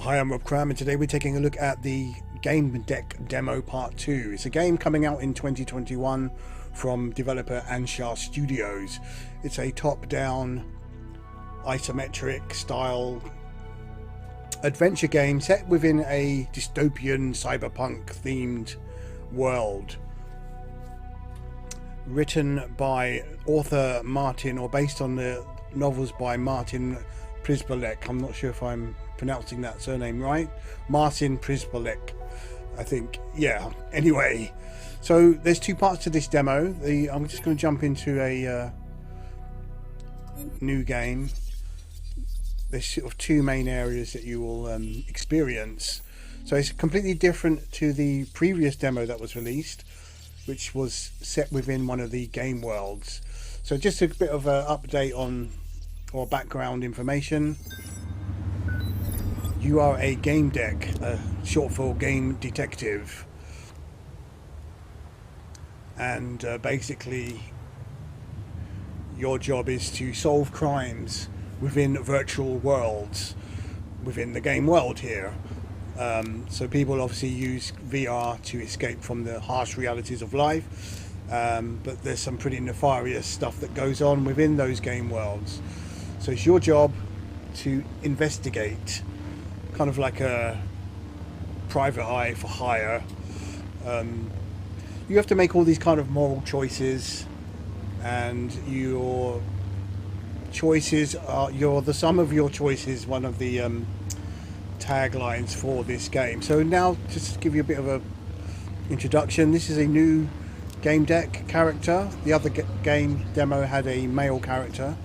Hi, I'm Rob Cram, and today we're taking a look at the Gamedec demo part 2. It's a game coming out in 2021 from developer ASUS Studios. It's a top-down isometric style adventure game set within a dystopian cyberpunk themed world. Written by author Martin, or based on the novels by Martin Prisbalek. I'm not sure if I'm pronouncing that surname right. Martin Prisbalek, I think. Yeah, anyway, so there's two parts to this demo. I'm just going to jump into a new game. There's sort of two main areas that you will experience. So it's completely different to the previous demo that was released, which was set within one of the game worlds. So just a bit of an update on, or background information. You are a Gamedec, short for game detective, and basically your job is to solve crimes within virtual worlds within the game world here. So people obviously use VR to escape from the harsh realities of life, but there's some pretty nefarious stuff that goes on within those game worlds. So it's your job to investigate, kind of like a private eye for hire. You have to make all these kind of moral choices, and your choices are the sum of your choices, one of the taglines for this game. So now, just to give you a bit of a introduction, this is a new Gamedec character. The other game demo had a male character.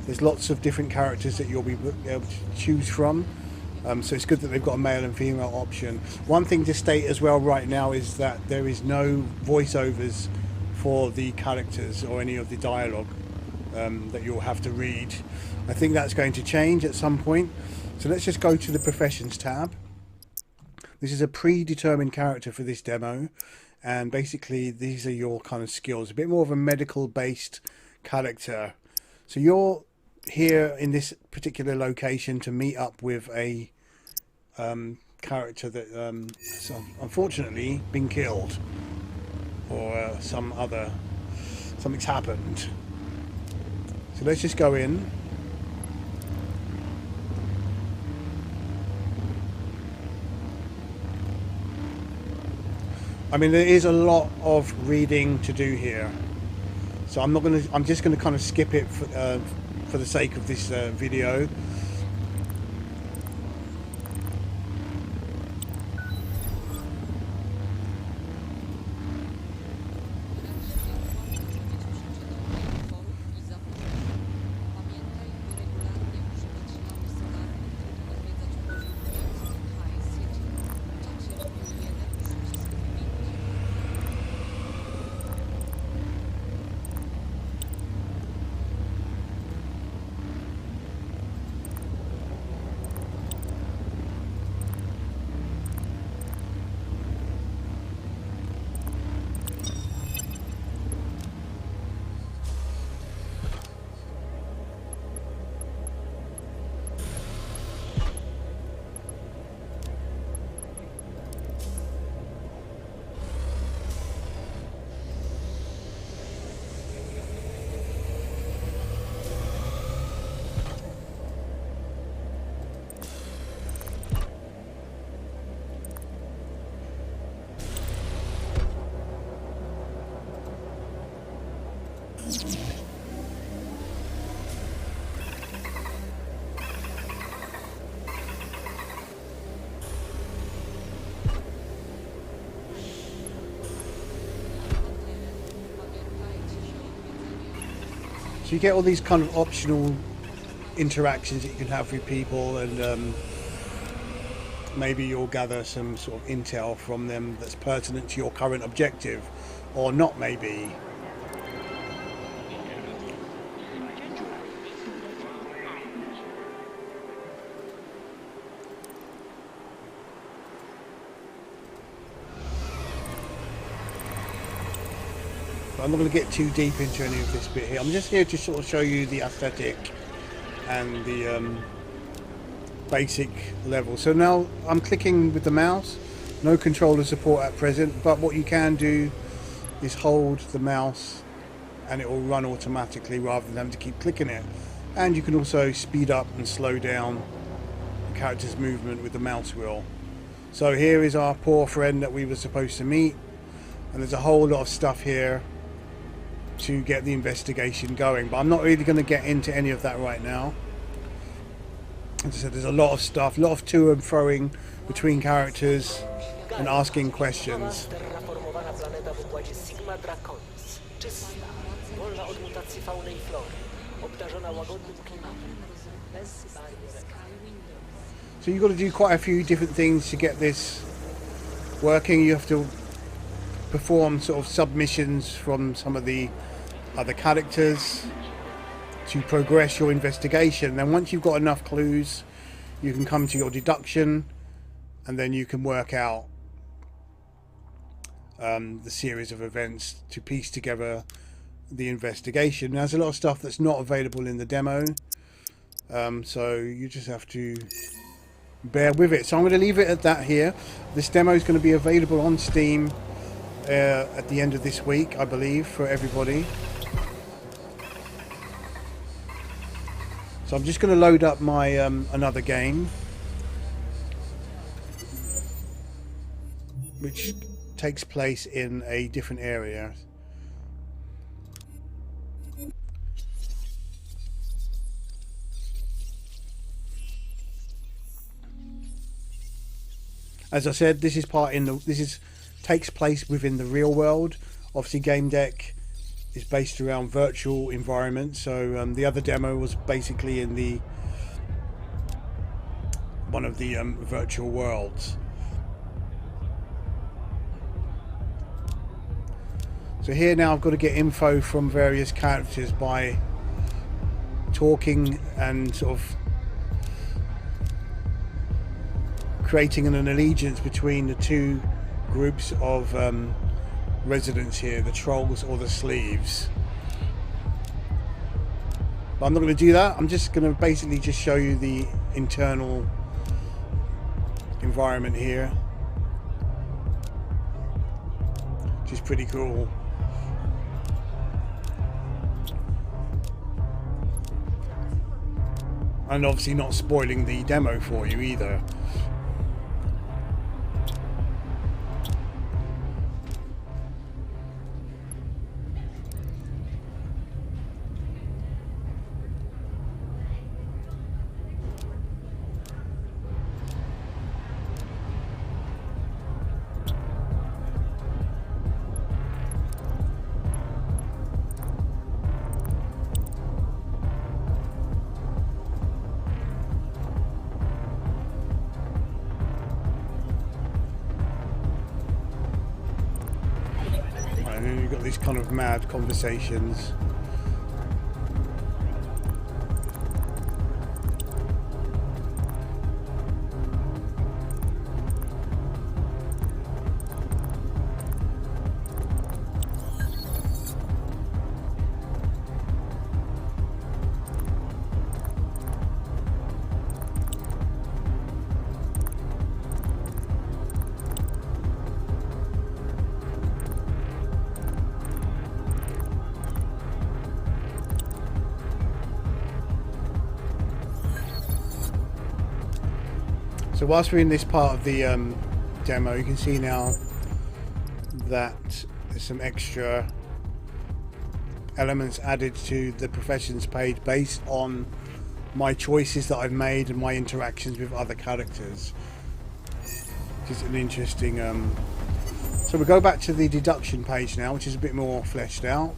There's lots of different characters that you'll be able to choose from. So it's good that they've got a male and female option. One thing to state as well right now is that there is no voiceovers for the characters or any of the dialogue that you'll have to read. I think that's going to change at some point. So let's just go to the Professions tab. This is a predetermined character for this demo, and basically these are your kind of skills. A bit more of a medical based character. So you're here in this particular location to meet up with a character that has unfortunately been killed, or something's happened. So let's just go in. I mean, there is a lot of reading to do here, so I'm just gonna kind of skip it for the sake of this video. So you get all these kind of optional interactions that you can have with people, and maybe you'll gather some sort of intel from them that's pertinent to your current objective, or not maybe. I'm not going to get too deep into any of this bit here. I'm just here to sort of show you the aesthetic and the basic level. So now I'm clicking with the mouse, no controller support at present, but what you can do is hold the mouse and it will run automatically rather than having to keep clicking it. And you can also speed up and slow down the character's movement with the mouse wheel. So here is our poor friend that we were supposed to meet, and there's a whole lot of stuff here to get the investigation going, but I'm not really going to get into any of that right now. As I said, there's a lot of stuff, a lot of to and froing between characters and asking questions. So you've got to do quite a few different things to get this working. You have to perform sort of submissions from some of the other characters to progress your investigation. Then once you've got enough clues, you can come to your deduction, and then you can work out the series of events to piece together the investigation. Now, there's a lot of stuff that's not available in the demo, so you just have to bear with it. So I'm going to leave it at that here. This demo is going to be available on Steam at the end of this week, I believe, for everybody. So I'm just going to load up my another game, which takes place in a different area. As I said, this is takes place within the real world. Obviously, Gamedec is based around virtual environments, so the other demo was basically in one of the virtual worlds. So here now I've got to get info from various characters by talking and sort of creating an allegiance between the two groups of residents here, the trolls or the sleeves. But I'm not going to do that. I'm just going to basically just show you the internal environment here, which is pretty cool. And obviously not spoiling the demo for you either. And then you've got these kind of mad conversations. So whilst we're in this part of the demo, you can see now that there's some extra elements added to the professions page based on my choices that I've made and my interactions with other characters, which is an interesting so we go back to the deduction page now, which is a bit more fleshed out.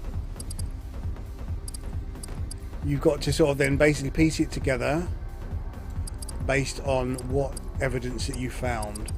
You've got to sort of then basically piece it together based on what evidence that you found.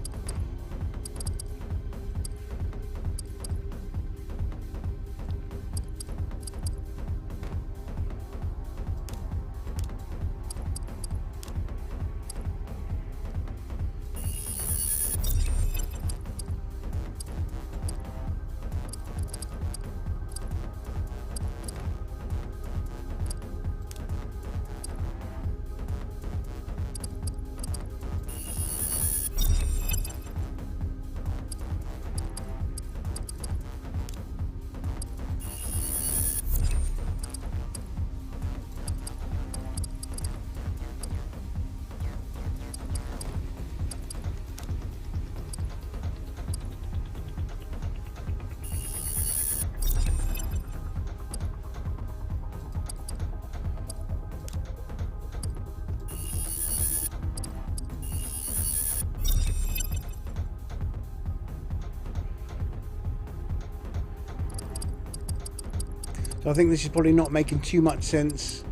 So I think this is probably not making too much sense,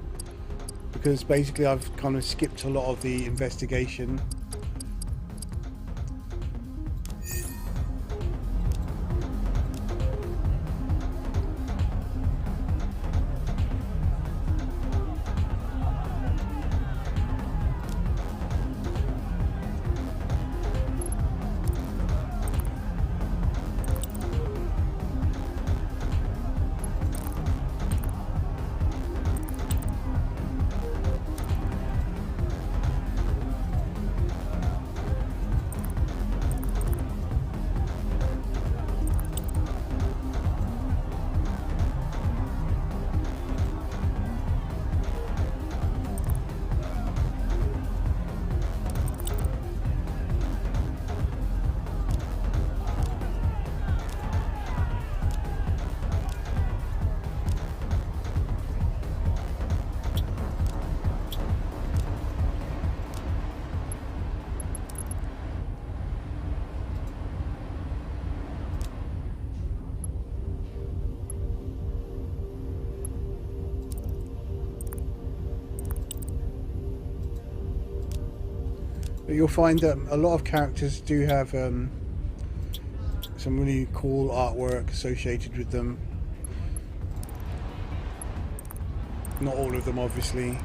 because basically I've kind of skipped a lot of the investigation. But you'll find that a lot of characters do have some really cool artwork associated with them. Not all of them, obviously.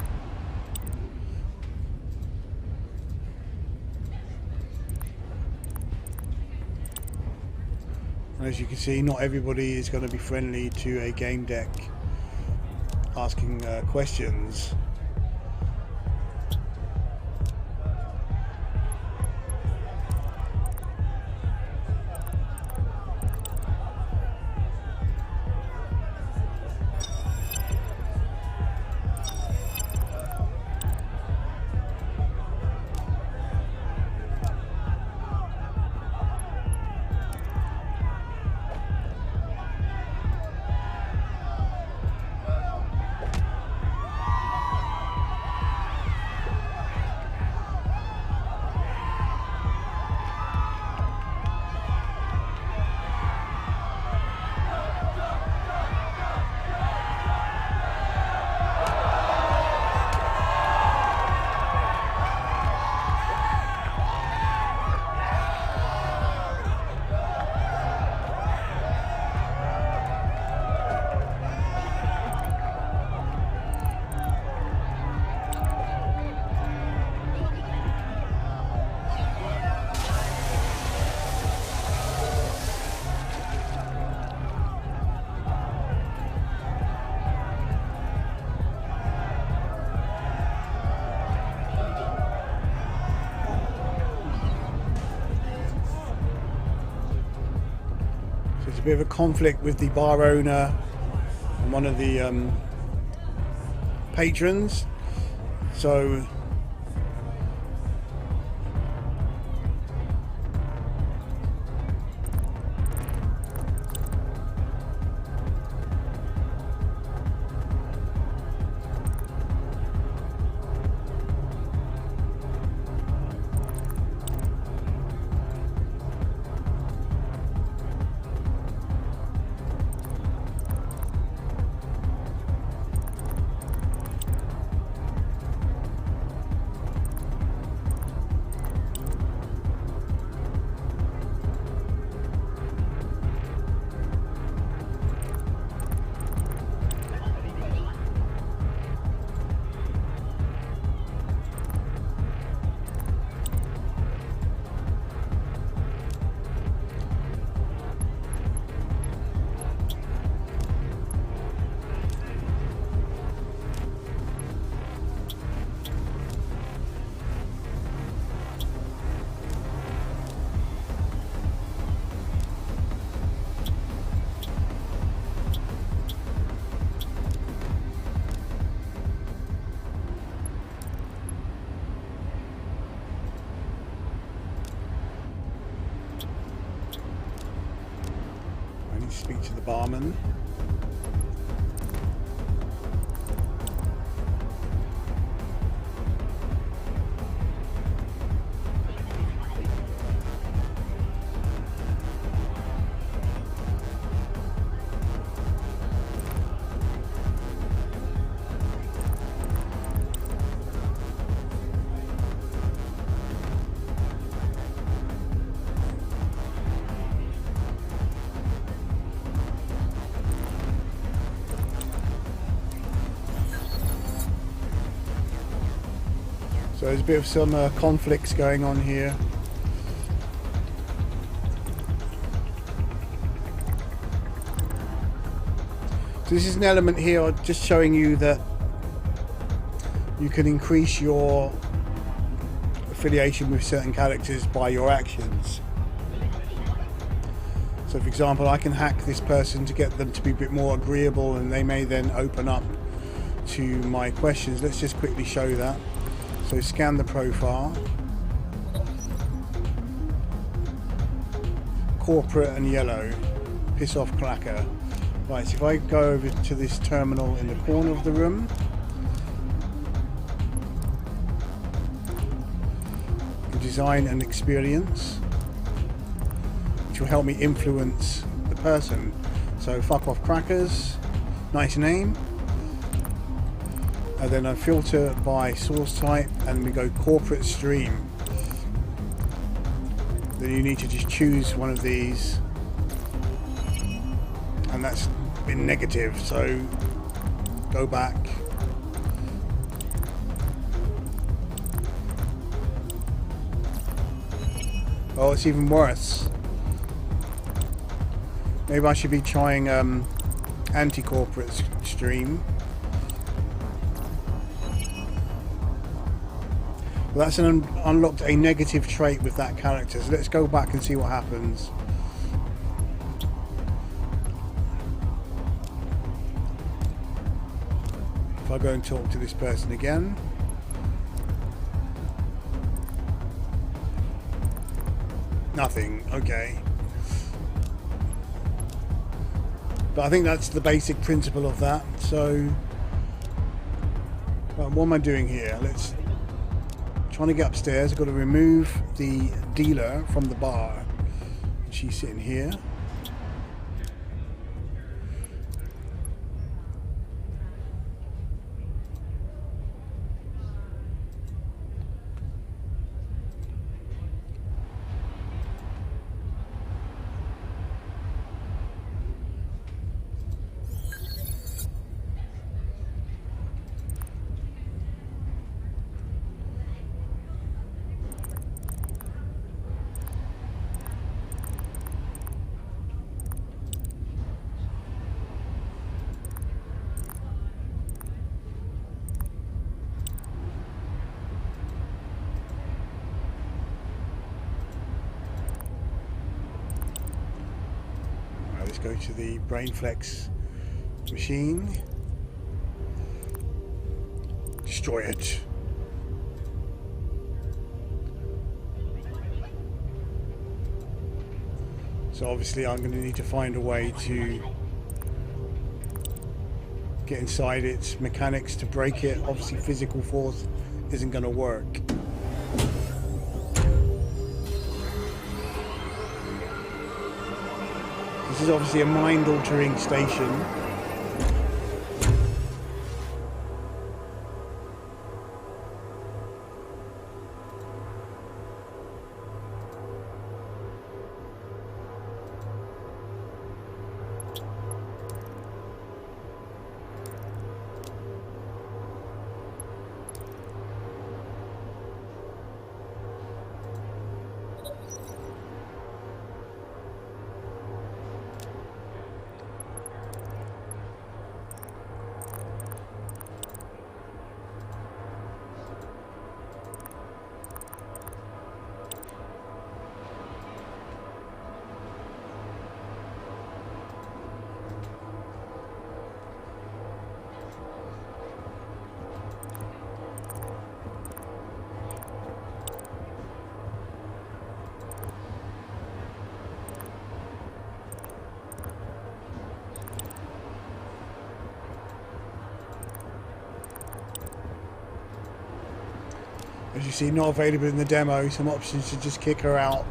And as you can see, not everybody is going to be friendly to a game deck asking questions. There's a bit of a conflict with the bar owner and one of the patrons. So speak to the barman. there's a bit of some conflicts going on here. So this is an element here just showing you that you can increase your affiliation with certain characters by your actions. So for example, I can hack this person to get them to be a bit more agreeable, and they may then open up to my questions. Let's just quickly show that. So scan the profile. Corporate and yellow. Piss off cracker. Right, so if I go over to this terminal in the corner of the room, design an experience which will help me influence the person. So fuck off crackers, nice name. And then I filter by source type, and we go corporate stream. Then you need to just choose one of these, and that's been negative, so go back. Oh, it's even worse. Maybe I should be trying anti-corporate stream. Well, that's unlocked a negative trait with that character, so let's go back and see what happens. If I go and talk to this person again. Nothing, okay. But I think that's the basic principle of that. So, what am I doing here? Trying to get upstairs. I've got to remove the dealer from the bar. She's sitting here. Go to the BrainFlex machine, destroy it. So obviously I'm going to need to find a way to get inside its mechanics to break it. Obviously physical force isn't going to work. This is obviously a mind-altering station. As you see, not available in the demo. Some options to just kick her out.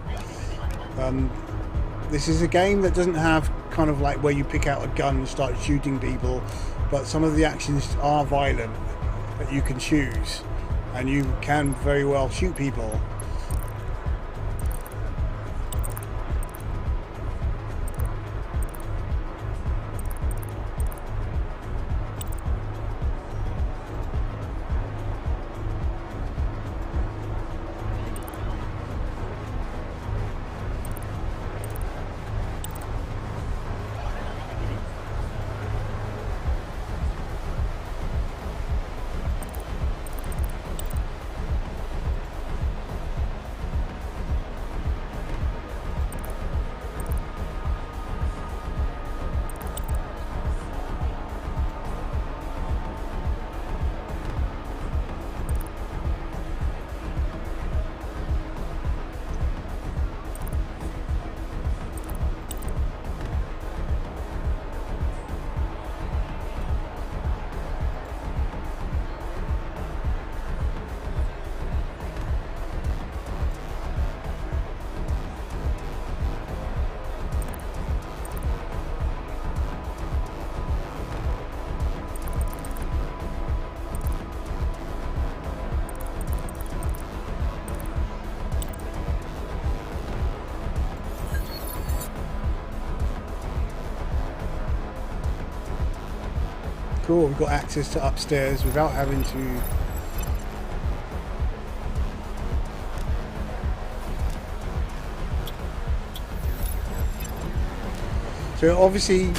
This is a game that doesn't have kind of like where you pick out a gun and start shooting people, but some of the actions are violent that you can choose, and you can very well shoot people. cool. We've got access to upstairs without having to... So obviously...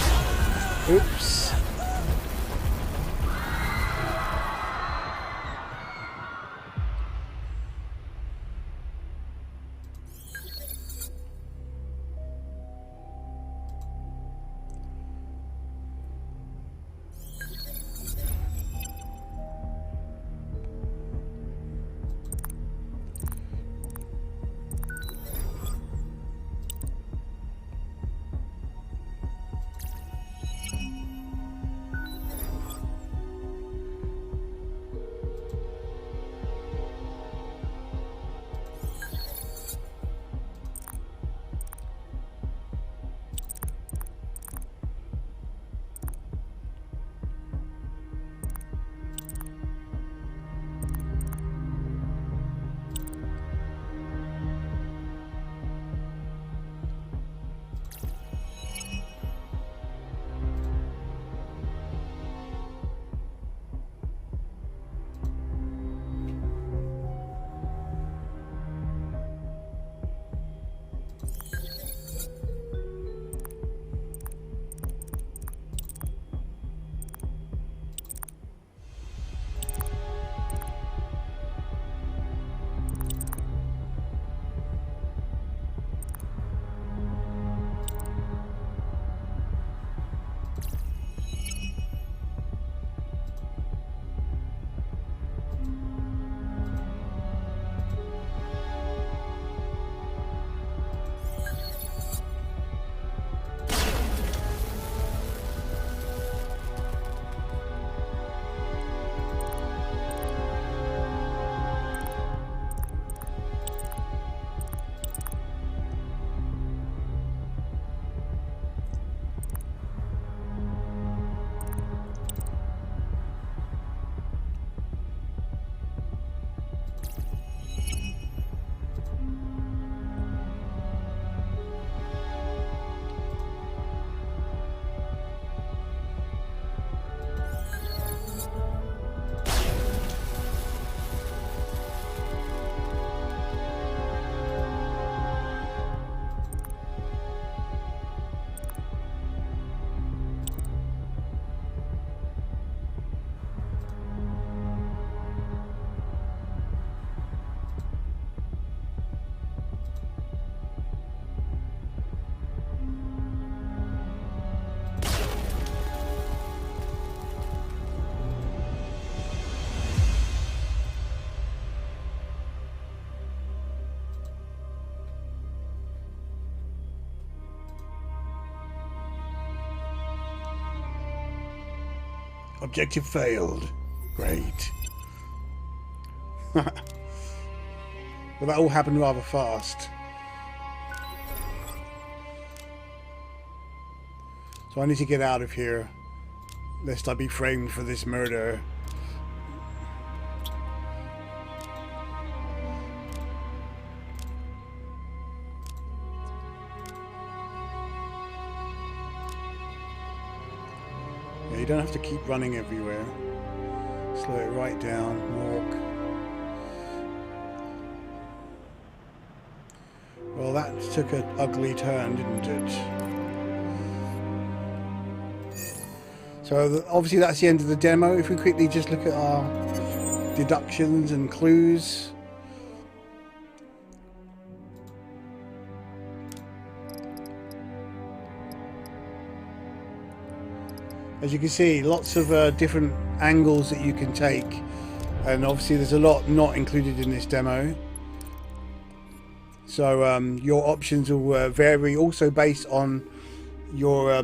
Oops. Objective failed. Great. Well, that all happened rather fast. So I need to get out of here, lest I be framed for this murder. Yeah, you don't have to keep running everywhere. Slow it right down, walk. Well, that took an ugly turn, didn't it? So obviously that's the end of the demo. If we quickly just look at our deductions and clues. As you can see, lots of different angles that you can take, and obviously there's a lot not included in this demo. So your options will vary also based on your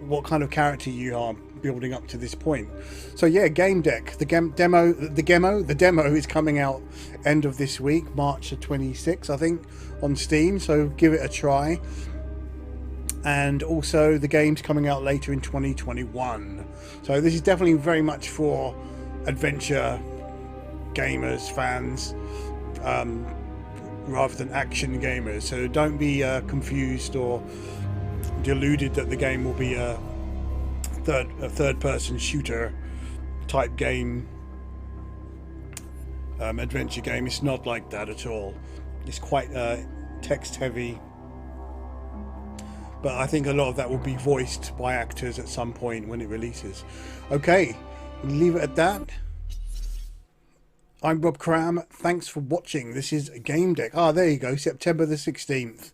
what kind of character you are building up to this point. So yeah, Gamedec, the demo is coming out end of this week, March the 26th, I think, on Steam. So give it a try. And also the game's coming out later in 2021. So this is definitely very much for adventure gamers, fans, rather than action gamers. So don't be confused or deluded that the game will be third person shooter type game, adventure game. It's not like that at all. It's quite text heavy, but I think a lot of that will be voiced by actors at some point when it releases. Okay, leave it at that. I'm Rob Cram. Thanks for watching. This is Gamedec. Ah, there you go. September the 16th.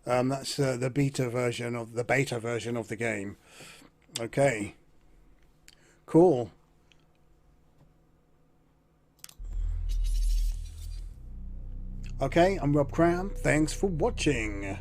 That's the beta version of the game. Okay. Cool. Okay, I'm Rob Cram. Thanks for watching.